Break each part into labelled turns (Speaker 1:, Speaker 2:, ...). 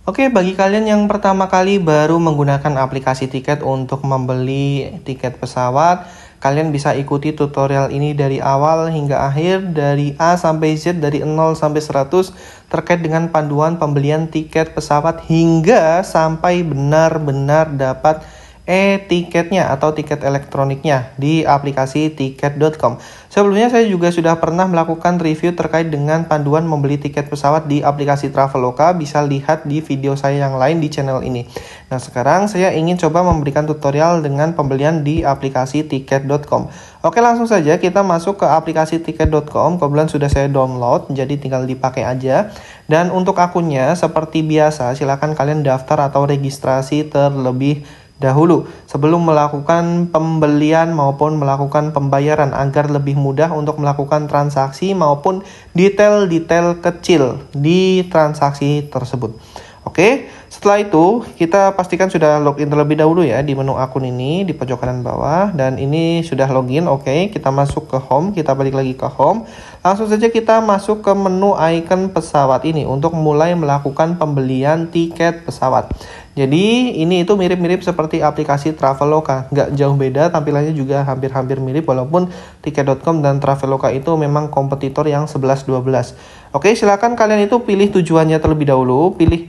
Speaker 1: Oke, bagi kalian yang pertama kali baru menggunakan aplikasi tiket untuk membeli tiket pesawat, kalian bisa ikuti tutorial ini dari awal hingga akhir, dari A sampai Z, dari 0 sampai 100, terkait dengan panduan pembelian tiket pesawat hingga sampai benar-benar dapat e-tiketnya atau tiket elektroniknya di aplikasi tiket.com. Sebelumnya saya juga sudah pernah melakukan review terkait dengan panduan membeli tiket pesawat di aplikasi Traveloka, bisa lihat di video saya yang lain di channel ini. Nah, sekarang saya ingin coba memberikan tutorial dengan pembelian di aplikasi tiket.com. Oke, langsung saja kita masuk ke aplikasi tiket.com. Kebetulan sudah saya download, jadi tinggal dipakai aja. Dan untuk akunnya seperti biasa, silakan kalian daftar atau registrasi terlebih dahulu sebelum melakukan pembelian maupun melakukan pembayaran agar lebih mudah untuk melakukan transaksi maupun detail-detail kecil di transaksi tersebut. Oke, setelah itu kita pastikan sudah login terlebih dahulu ya di menu akun ini di pojok kanan bawah, dan ini sudah login. Oke, kita masuk ke home, kita balik lagi ke home. Langsung saja kita masuk ke menu icon pesawat ini untuk mulai melakukan pembelian tiket pesawat. Jadi ini itu mirip-mirip seperti aplikasi Traveloka, nggak jauh beda, tampilannya juga hampir-hampir mirip walaupun tiket.com dan Traveloka itu memang kompetitor yang 11-12. Oke, silakan kalian itu pilih tujuannya terlebih dahulu, pilih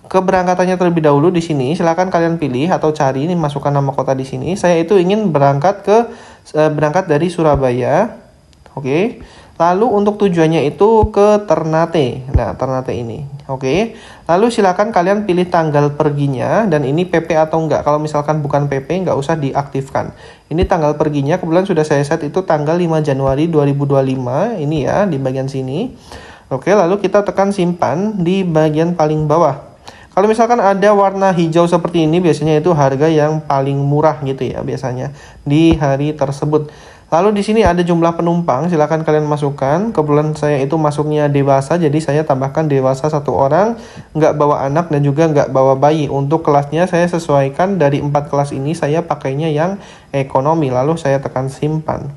Speaker 1: keberangkatannya terlebih dahulu di sini. Silakan kalian pilih atau cari, ini masukkan nama kota di sini. Saya itu ingin berangkat dari Surabaya. Oke. Lalu untuk tujuannya itu ke Ternate. Nah, Ternate ini. Oke. Lalu silakan kalian pilih tanggal perginya, dan ini PP atau enggak. Kalau misalkan bukan PP, nggak usah diaktifkan. Ini tanggal perginya, kebetulan sudah saya set itu tanggal 5 Januari 2025. Ini ya, di bagian sini. Oke, lalu kita tekan simpan di bagian paling bawah. Kalau misalkan ada warna hijau seperti ini, biasanya itu harga yang paling murah gitu ya, biasanya di hari tersebut. Lalu di sini ada jumlah penumpang, silakan kalian masukkan. Kebetulan saya itu masuknya dewasa, jadi saya tambahkan dewasa 1 orang, nggak bawa anak dan juga nggak bawa bayi. Untuk kelasnya saya sesuaikan dari 4 kelas ini, saya pakainya yang ekonomi. Lalu saya tekan simpan.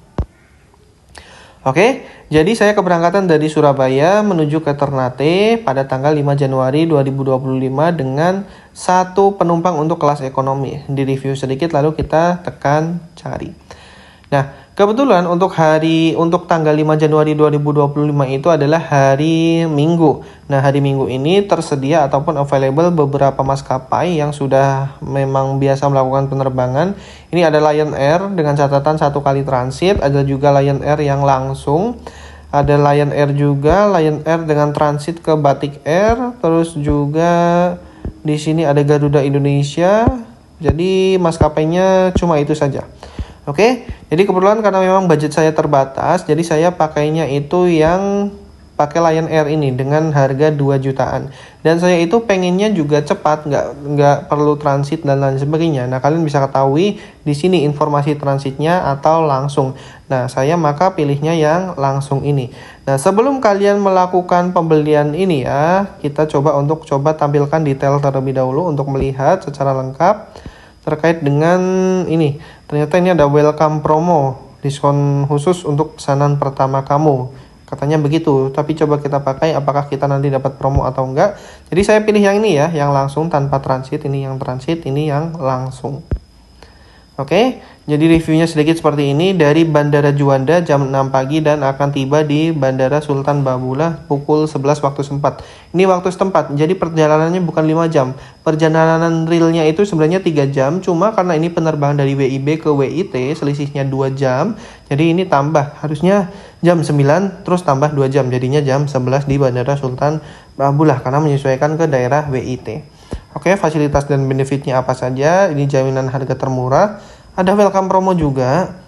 Speaker 1: Oke, jadi saya keberangkatan dari Surabaya menuju ke Ternate pada tanggal 5 Januari 2025 dengan 1 penumpang untuk kelas ekonomi. Di review sedikit lalu kita tekan cari. Nah, kebetulan untuk tanggal 5 Januari 2025 itu adalah hari Minggu. Nah, hari Minggu ini tersedia ataupun available beberapa maskapai yang sudah memang biasa melakukan penerbangan. Ini ada Lion Air dengan catatan 1 kali transit, ada juga Lion Air yang langsung. Ada Lion Air juga, Lion Air dengan transit ke Batik Air, terus juga di sini ada Garuda Indonesia. Jadi maskapainya cuma itu saja. Oke, jadi kebetulan karena memang budget saya terbatas, jadi saya pakainya itu yang pakai Lion Air ini dengan harga 2 jutaan. Dan saya itu pengennya juga cepat, nggak perlu transit dan lain sebagainya. Nah, kalian bisa ketahui di sini informasi transitnya atau langsung. Nah, saya maka pilihnya yang langsung ini. Nah, sebelum kalian melakukan pembelian ini ya, kita coba tampilkan detail terlebih dahulu untuk melihat secara lengkap terkait dengan ini. Ternyata ini ada welcome promo, diskon khusus untuk pesanan pertama kamu. Katanya begitu, tapi coba kita pakai apakah kita nanti dapat promo atau enggak. Jadi saya pilih yang ini ya, yang langsung tanpa transit. Ini yang transit, ini yang langsung. Oke, jadi reviewnya sedikit seperti ini. Dari Bandara Juanda jam 6 pagi dan akan tiba di Bandara Sultan Babullah pukul 11 waktu setempat. Ini waktu setempat, jadi perjalanannya bukan 5 jam. Perjalanan realnya itu sebenarnya 3 jam, cuma karena ini penerbangan dari WIB ke WIT, selisihnya 2 jam. Jadi ini tambah, harusnya jam 9, terus tambah 2 jam, jadinya jam 11 di Bandara Sultan Babullah, karena menyesuaikan ke daerah WIT. Oke, fasilitas dan benefitnya apa saja? Ini jaminan harga termurah. Ada welcome promo juga.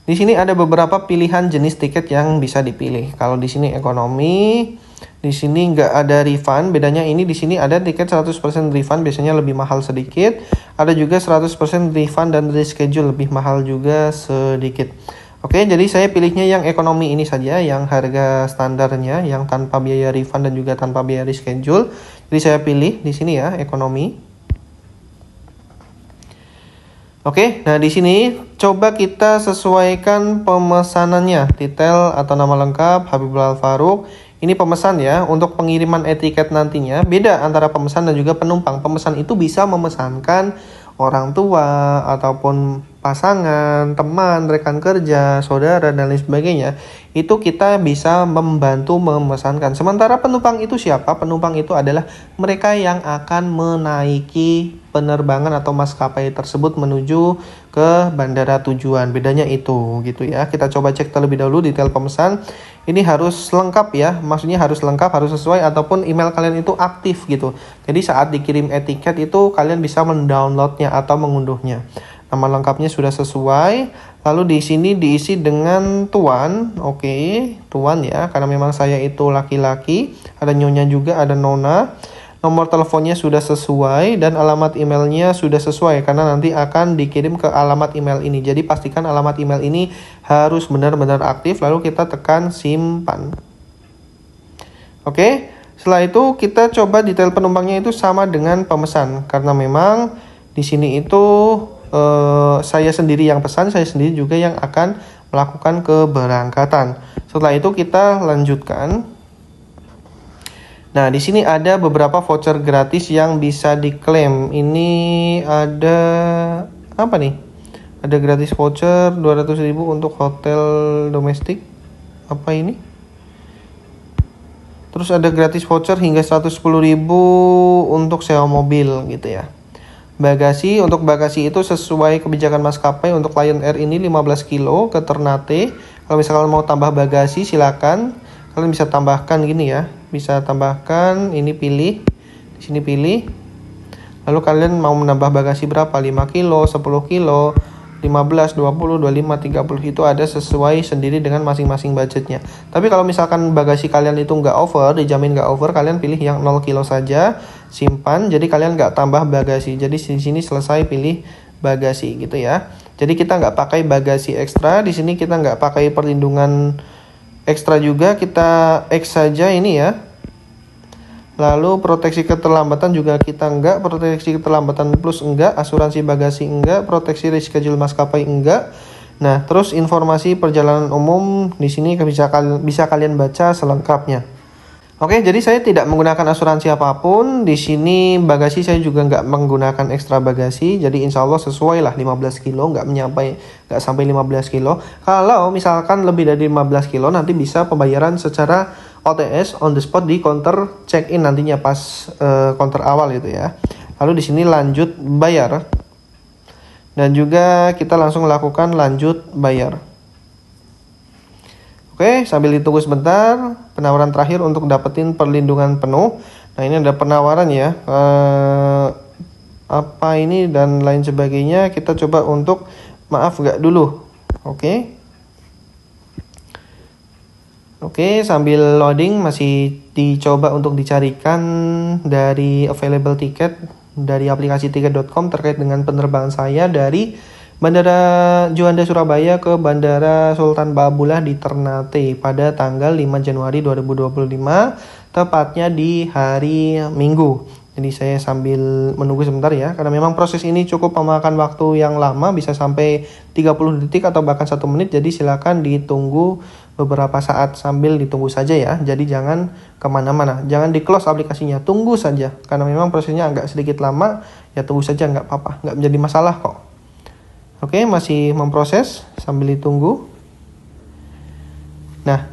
Speaker 1: Di sini ada beberapa pilihan jenis tiket yang bisa dipilih. Kalau di sini ekonomi, di sini nggak ada refund. Bedanya ini di sini ada tiket 100% refund, biasanya lebih mahal sedikit. Ada juga 100% refund dan reschedule, lebih mahal juga sedikit. Oke, jadi saya pilihnya yang ekonomi ini saja, yang harga standarnya, yang tanpa biaya refund dan juga tanpa biaya reschedule. Jadi saya pilih di sini ya, ekonomi. Oke, nah di sini coba kita sesuaikan pemesanannya, detail atau nama lengkap Habibul Al Farouk. Ini pemesan ya. Untuk pengiriman etiket nantinya beda antara pemesan dan juga penumpang. Pemesan itu bisa memesankan orang tua ataupun pasangan, teman, rekan kerja, saudara, dan lain sebagainya. Itu kita bisa membantu memesankan. Sementara penumpang itu siapa? Penumpang itu adalah mereka yang akan menaiki penerbangan atau maskapai tersebut menuju ke bandara tujuan. Bedanya itu gitu ya. Kita coba cek terlebih dahulu detail pemesan. Ini harus lengkap ya. Maksudnya harus lengkap, harus sesuai, ataupun email kalian itu aktif gitu. Jadi saat dikirim etiket itu kalian bisa mendownloadnya atau mengunduhnya. Nama lengkapnya sudah sesuai. Lalu di sini diisi dengan tuan. Oke, tuan ya. Karena memang saya itu laki-laki. Ada nyonya juga, ada nona. Nomor teleponnya sudah sesuai dan alamat emailnya sudah sesuai karena nanti akan dikirim ke alamat email ini. Jadi pastikan alamat email ini harus benar-benar aktif, lalu kita tekan simpan. Oke, setelah itu kita coba detail penumpangnya itu sama dengan pemesan karena memang di sini itu saya sendiri yang pesan, saya sendiri juga yang akan melakukan keberangkatan. Setelah itu kita lanjutkan. Nah, di sini ada beberapa voucher gratis yang bisa diklaim. Ini ada apa nih? Ada gratis voucher 200.000 untuk hotel domestik. Apa ini? Terus ada gratis voucher hingga 110.000 untuk sewa mobil gitu ya. Bagasi, untuk bagasi itu sesuai kebijakan maskapai. Untuk Lion Air ini 15 kilo ke Ternate. Kalau misalkan mau tambah bagasi silakan. Kalian bisa tambahkan gini ya. Bisa tambahkan, ini pilih. Di sini pilih. Lalu kalian mau menambah bagasi berapa? 5 kilo, 10 kilo, 15, 20, 25, 30. Itu ada sesuai sendiri dengan masing-masing budgetnya. Tapi kalau misalkan bagasi kalian itu nggak over, dijamin nggak over, kalian pilih yang 0 kilo saja. Simpan, jadi kalian nggak tambah bagasi. Jadi di sini selesai pilih bagasi gitu ya. Jadi kita nggak pakai bagasi ekstra. Di sini kita nggak pakai perlindungan ekstra juga, kita X saja ini ya. Lalu proteksi keterlambatan juga kita enggak, proteksi keterlambatan plus enggak, asuransi bagasi enggak, proteksi reschedule maskapai enggak. Nah, terus informasi perjalanan umum di sini bisa kalian baca selengkapnya. Oke, jadi saya tidak menggunakan asuransi apapun. Di sini bagasi saya juga nggak menggunakan ekstra bagasi. Jadi insya Allah sesuai lah 15 kilo, nggak sampai 15 kilo. Kalau misalkan lebih dari 15 kilo, nanti bisa pembayaran secara OTS, on the spot di counter check-in nantinya pas counter awal gitu ya. Lalu di sini lanjut bayar. Dan juga kita langsung lakukan lanjut bayar. Oke, sambil ditunggu sebentar, penawaran terakhir untuk dapetin perlindungan penuh. Nah, ini ada penawaran ya, apa ini dan lain sebagainya. Kita coba untuk maaf nggak dulu. Oke, sambil loading masih dicoba untuk dicarikan dari available tiket dari aplikasi tiket.com terkait dengan penerbangan saya dari Bandara Juanda Surabaya ke Bandara Sultan Baabullah di Ternate pada tanggal 5 Januari 2025, tepatnya di hari Minggu. Jadi saya sambil menunggu sebentar ya, karena memang proses ini cukup memakan waktu yang lama, bisa sampai 30 detik atau bahkan 1 menit. Jadi silakan ditunggu beberapa saat sambil ditunggu saja ya. Jadi jangan kemana-mana, jangan di close aplikasinya, tunggu saja. Karena memang prosesnya agak sedikit lama, ya tunggu saja nggak apa-apa, nggak menjadi masalah kok. Oke, masih memproses sambil ditunggu. Nah,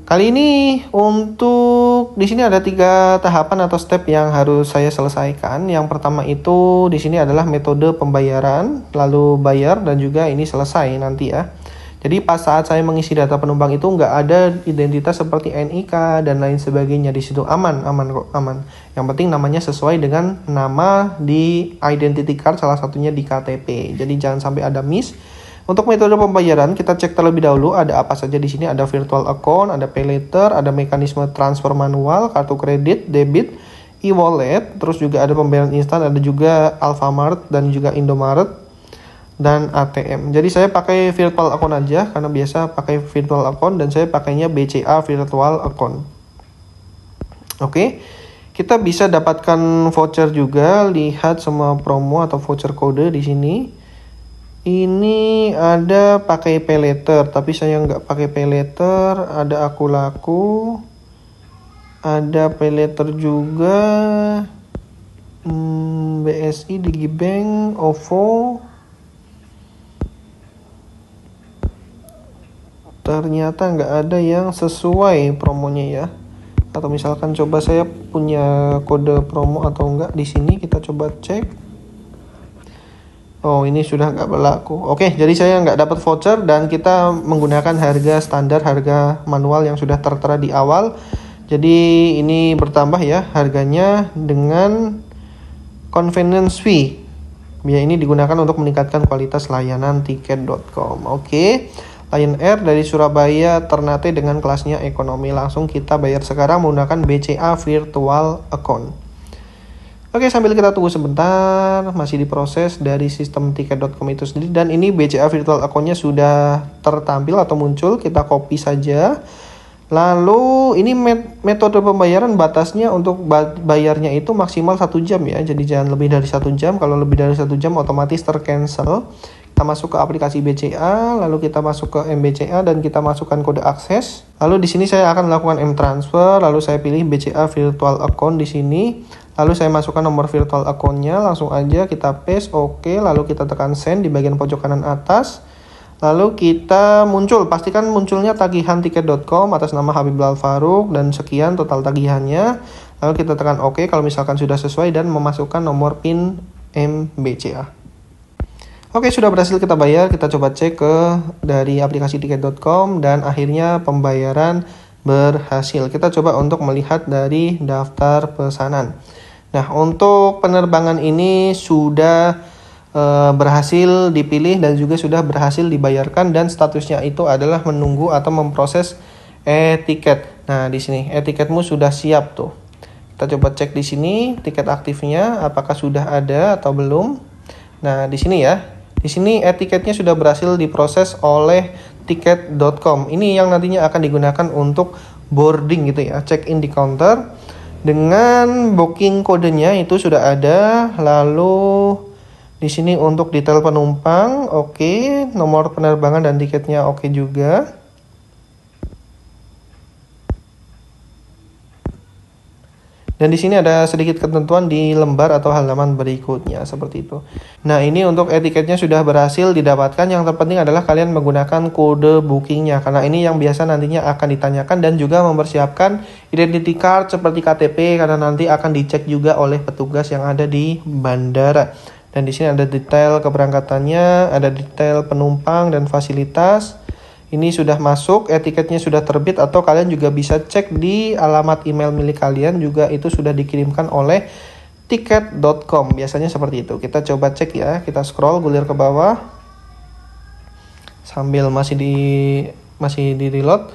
Speaker 1: kali ini untuk di sini ada 3 tahapan atau step yang harus saya selesaikan. Yang pertama itu di sini adalah metode pembayaran, lalu bayar dan juga ini selesai nanti ya. Jadi pas saat saya mengisi data penumpang itu nggak ada identitas seperti NIK dan lain sebagainya di situ, aman kok, aman. Yang penting namanya sesuai dengan nama di identity card, salah satunya di KTP. Jadi jangan sampai ada miss. Untuk metode pembayaran kita cek terlebih dahulu ada apa saja di sini. Ada virtual account, ada pay later, ada mekanisme transfer manual, kartu kredit, debit, e-wallet, terus juga ada pembayaran instan, ada juga Alfamart dan juga Indomaret dan ATM. Jadi saya pakai virtual account aja karena biasa pakai virtual account dan saya pakainya BCA virtual account. Oke. Kita bisa dapatkan voucher juga, lihat semua promo atau voucher kode di sini. Ini ada pakai pay letter, tapi saya nggak pakai pay letter. Ada aku laku, ada pay letter juga. BSI, Digibank, OVO. Ternyata nggak ada yang sesuai promonya ya. Atau misalkan coba saya punya kode promo atau enggak di sini, kita coba cek. Oh, ini sudah nggak berlaku. Oke, jadi saya nggak dapat voucher dan kita menggunakan harga standar, harga manual yang sudah tertera di awal. Jadi ini bertambah ya harganya dengan convenience fee. Biaya ini digunakan untuk meningkatkan kualitas layanan tiket.com. Oke. Lion Air dari Surabaya Ternate dengan kelasnya ekonomi. Langsung kita bayar sekarang menggunakan BCA Virtual Account. Oke, sambil kita tunggu sebentar, masih diproses dari sistem tiket.com itu sendiri. Dan ini BCA Virtual Account-nya sudah tertampil atau muncul, kita copy saja. Lalu ini metode pembayaran batasnya untuk bayarnya itu maksimal 1 jam ya. Jadi jangan lebih dari 1 jam. Kalau lebih dari 1 jam otomatis tercancel. Kita masuk ke aplikasi BCA, lalu kita masuk ke MBCA dan kita masukkan kode akses. Lalu di sini saya akan melakukan M-transfer, lalu saya pilih BCA Virtual Account di sini. Lalu saya masukkan nomor virtual account-nya, langsung aja kita paste, oke, lalu kita tekan send di bagian pojok kanan atas. Lalu kita pastikan munculnya tagihan tiket.com atas nama Habib Bilal Farouk dan sekian total tagihannya. Lalu kita tekan oke kalau misalkan sudah sesuai dan memasukkan nomor PIN MBCA. Oke, sudah berhasil kita bayar. Kita coba cek dari aplikasi tiket.com dan akhirnya pembayaran berhasil. Kita coba untuk melihat dari daftar pesanan. Nah, untuk penerbangan ini sudah berhasil dipilih dan juga sudah berhasil dibayarkan dan statusnya itu adalah menunggu atau memproses e-tiket. Nah, di sini e-tiketmu sudah siap tuh. Kita coba cek di sini tiket aktifnya apakah sudah ada atau belum. Nah, di sini ya. Di sini e-tiketnya sudah berhasil diproses oleh tiket.com. Ini yang nantinya akan digunakan untuk boarding gitu ya, check-in di counter. Dengan booking kodenya itu sudah ada. Lalu di sini untuk detail penumpang, oke. Nomor penerbangan dan tiketnya oke juga. Dan di sini ada sedikit ketentuan di lembar atau halaman berikutnya seperti itu. Nah, ini untuk etiketnya sudah berhasil didapatkan. Yang terpenting adalah kalian menggunakan kode bookingnya karena ini yang biasa nantinya akan ditanyakan dan juga mempersiapkan identity card seperti KTP karena nanti akan dicek juga oleh petugas yang ada di bandara. Dan di sini ada detail keberangkatannya, ada detail penumpang dan fasilitas. Ini sudah masuk, etiketnya sudah terbit atau kalian juga bisa cek di alamat email milik kalian juga itu sudah dikirimkan oleh tiket.com. Biasanya seperti itu. Kita coba cek ya, kita scroll gulir ke bawah. Sambil masih di reload.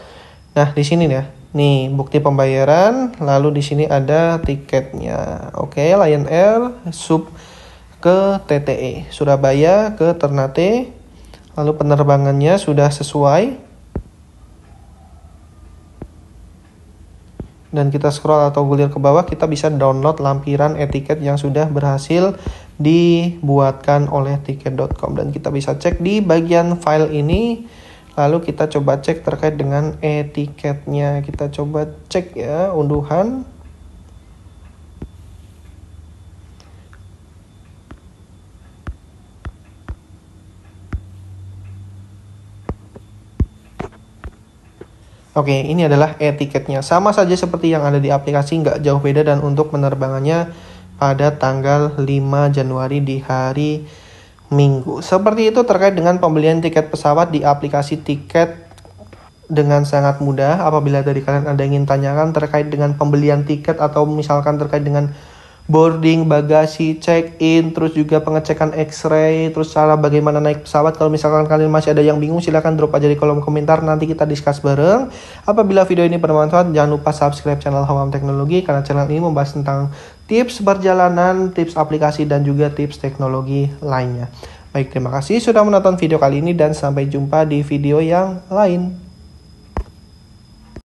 Speaker 1: Nah, di sini ya. Nih, bukti pembayaran, lalu di sini ada tiketnya. Oke, Lion Air sub ke TTE, Surabaya ke Ternate. Lalu penerbangannya sudah sesuai. Dan kita scroll atau gulir ke bawah, kita bisa download lampiran etiket yang sudah berhasil dibuatkan oleh tiket.com. Dan kita bisa cek di bagian file ini. Lalu kita coba cek terkait dengan etiketnya. Kita coba cek ya, unduhan. Oke, ini adalah e-tiketnya. Sama saja seperti yang ada di aplikasi, nggak jauh beda. Dan untuk penerbangannya pada tanggal 5 Januari di hari Minggu. Seperti itu terkait dengan pembelian tiket pesawat di aplikasi tiket dengan sangat mudah. Apabila dari kalian ada yang ingin tanyakan terkait dengan pembelian tiket atau misalkan terkait dengan boarding, bagasi, check-in, terus juga pengecekan X-ray, terus cara bagaimana naik pesawat. Kalau misalkan kalian masih ada yang bingung, silahkan drop aja di kolom komentar, nanti kita discuss bareng. Apabila video ini bermanfaat, jangan lupa subscribe channel Hawam Teknologi, karena channel ini membahas tentang tips perjalanan, tips aplikasi, dan juga tips teknologi lainnya. Baik, terima kasih sudah menonton video kali ini dan sampai jumpa di video yang lain.